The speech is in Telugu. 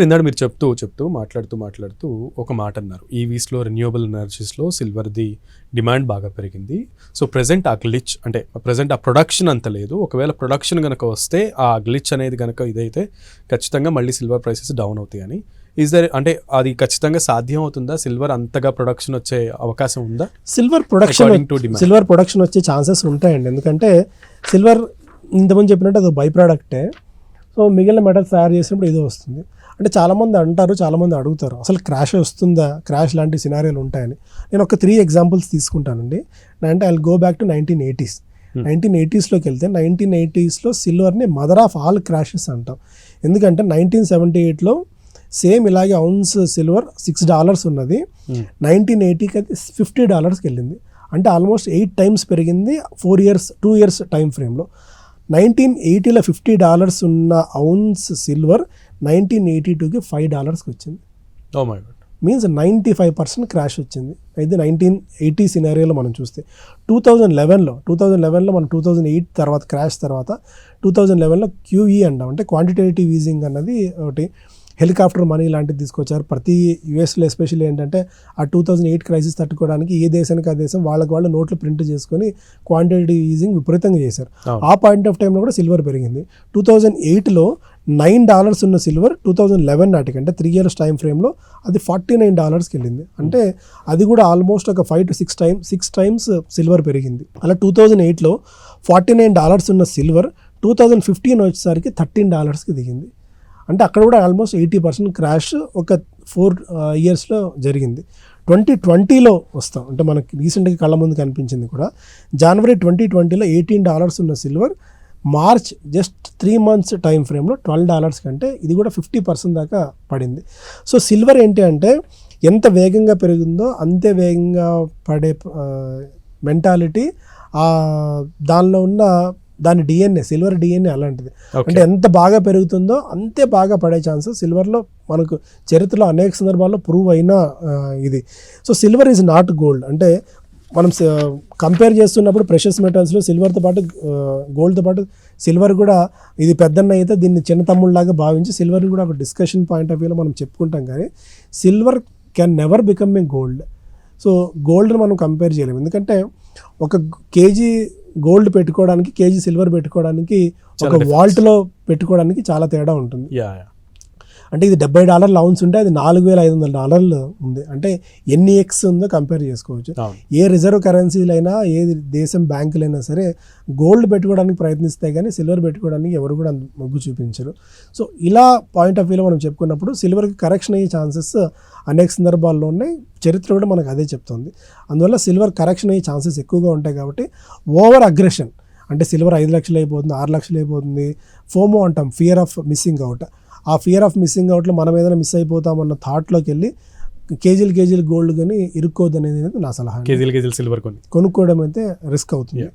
ఇందాక మీరు చెప్తూ మాట్లాడుతూ ఒక మాట అన్నారు, ఈవీస్లో రెన్యూవబుల్ ఎనర్జీస్లో సిల్వర్ది డిమాండ్ బాగా పెరిగింది. సో ప్రెజెంట్ ఆ గ్లిచ్ అంటే ప్రెజెంట్ ఆ ప్రొడక్షన్ అంత లేదు, ఒకవేళ ప్రొడక్షన్ కనుక వస్తే ఆ గ్లిచ్ అనేది కనుక ఇదైతే ఖచ్చితంగా మళ్ళీ సిల్వర్ ప్రైసెస్ డౌన్ అవుతాయి అని. ఈజ్ దర్ అంటే అది ఖచ్చితంగా సాధ్యం అవుతుందా? సిల్వర్ అంతగా ప్రొడక్షన్ వచ్చే అవకాశం ఉందా? సిల్వర్ ప్రొడక్షన్ వచ్చే ఛాన్సెస్ ఉంటాయండి. ఎందుకంటే సిల్వర్ ఇంతకుముందు చెప్పినట్టు అది బై ప్రోడక్టే. సో మిగిలిన మెటల్స్ తయారు చేసినప్పుడు ఇదే వస్తుంది. అంటే చాలామంది అంటారు, చాలామంది అడుగుతారు అసలు క్రాష్ వస్తుందా, క్రాష్ లాంటి సినారియోలు ఉంటాయని. నేను ఒక 3 ఎగ్జాంపుల్స్ తీసుకుంటానండి. అంటే I will go back to 1980s. 1980sలోకి వెళ్తే 1980sలో సిల్వర్ని మదర్ ఆఫ్ ఆల్ క్రాషెస్ అంటాం. ఎందుకంటే 1978లో సేమ్ ఇలాగే ఔన్స్ సిల్వర్ $6 ఉన్నది. 1980కి అది $50కి వెళ్ళింది. అంటే ఆల్మోస్ట్ 8 times పెరిగింది 2 years టైం ఫ్రేమ్లో. 1980లో $50 ఉన్న ఔన్స్ సిల్వర్ 1982కి $5కి వచ్చింది. Oh my god, means 95% crash వచ్చింది. అయితే 1980 సినారియోలో మనం చూస్తే 2011లో మనం 2008 తర్వాత క్రాష్ తర్వాత 2011లో QE అంటాం. అంటే క్వాంటిటేటివ్ ఈజింగ్ అన్నది ఒకటి హెలికాప్టర్ మనీ లాంటిది తీసుకొచ్చారు. ప్రతి యూఎస్లో ఎస్పెషల్లీ ఏంటంటే ఆ 2008 క్రైసిస్ తట్టుకోవడానికి ఏ దేశానికి ఆ దేశం వాళ్ళ నోట్లు ప్రింట్ చేసుకొని క్వాంటిటేటివ్ ఈజింగ్ విపరీతంగా చేశారు. ఆ పాయింట్ ఆఫ్ టైంలో కూడా సిల్వర్ పెరిగింది. 2008లో $9 ఉన్న సిల్వర్ 2011 నాటికి అంటే 3 years టైం ఫ్రేమ్లో అది $49కి వెళ్ళింది. అంటే అది కూడా ఆల్మోస్ట్ ఒక 5 to 6 times సిల్వర్ పెరిగింది. అలా 2008లో $49 ఉన్న సిల్వర్ 2015 వచ్చేసరికి $13కి దిగింది. అంటే అక్కడ కూడా ఆల్మోస్ట్ 80% క్రాష్ ఒక 4 yearsలో జరిగింది. 2020లో వస్తాం అంటే మనకి రీసెంట్గా కళ్ళ ముందు కనిపించింది కూడా. జనవరి 2020లో $18 ఉన్న silver March just 3 months time ఫ్రేమ్లో $12 కంటే ఇది కూడా 50% దాకా పడింది. సో సిల్వర్ ఏంటి అంటే ఎంత వేగంగా పెరిగిందో అంతే వేగంగా పడే మెంటాలిటీ దానిలో ఉన్న దాని డిఎన్ఏ, సిల్వర్ డిఎన్ఏ అలాంటిది. అంటే ఎంత బాగా పెరుగుతుందో అంతే బాగా పడే ఛాన్సెస్ సిల్వర్లో మనకు చరిత్రలో అనేక సందర్భాల్లో ప్రూవ్ అయిన ఇది. So silver is not gold. అంటే మనం కంపేర్ చేస్తున్నప్పుడు ప్రెషస్ మెటల్స్లో సిల్వర్తో పాటు గోల్డ్తో పాటు సిల్వర్ కూడా ఇది పెద్దన్న అయితే దీన్ని చిన్న తమ్ముళ్ళలాగా భావించి సిల్వర్ని కూడా ఒక డిస్కషన్ పాయింట్ ఆఫ్ వ్యూలో మనం చెప్పుకుంటాం. కానీ silver can never become a gold. So గోల్డ్ని మనం కంపేర్ చేయలేము. ఎందుకంటే ఒక కేజీ గోల్డ్ పెట్టుకోవడానికి కేజీ సిల్వర్ పెట్టుకోవడానికి ఒక వాల్ట్లో పెట్టుకోవడానికి చాలా తేడా ఉంటుంది. అంటే ఇది $70 ఔన్స్ ఉంటే అది $4,500 ఉంది. అంటే ఎన్ని ఎక్స్ ఉందో కంపేర్ చేసుకోవచ్చు. ఏ రిజర్వ్ కరెన్సీలైనా ఏ దేశం బ్యాంకులైనా సరే గోల్డ్ పెట్టుకోవడానికి ప్రయత్నిస్తే కానీ సిల్వర్ పెట్టుకోవడానికి ఎవరు కూడా మొగ్గు చూపించరు. సో ఇలా పాయింట్ ఆఫ్ వ్యూలో మనం చెప్పుకున్నప్పుడు సిల్వర్కి కరెక్షన్ అయ్యే ఛాన్సెస్ అనేక సందర్భాల్లో ఉన్నాయి. చరిత్ర కూడా మనకు అదే చెప్తుంది. అందువల్ల సిల్వర్ కరెక్షన్ అయ్యే ఛాన్సెస్ ఎక్కువగా ఉంటాయి. కాబట్టి ఓవర్ అగ్రెషన్ అంటే సిల్వర్ 5 లక్షలు అయిపోతుంది, 6 లక్షలు అయిపోతుంది, ఫోమో అంటాం, ఫియర్ ఆఫ్ మిస్సింగ్ అవుట్. ఆ ఫియర్ ఆఫ్ మిస్సింగ్ అవుట్లో మనం ఏదైనా మిస్ అయిపోతామన్న థాట్లోకి వెళ్ళి కేజీలు గోల్డ్ కానీ ఇరుక్కోవద్దు అనేది నా సలహా. కేజీలు సిల్వర్ కొనుక్కోవడం అయితే రిస్క్ అవుతుంది.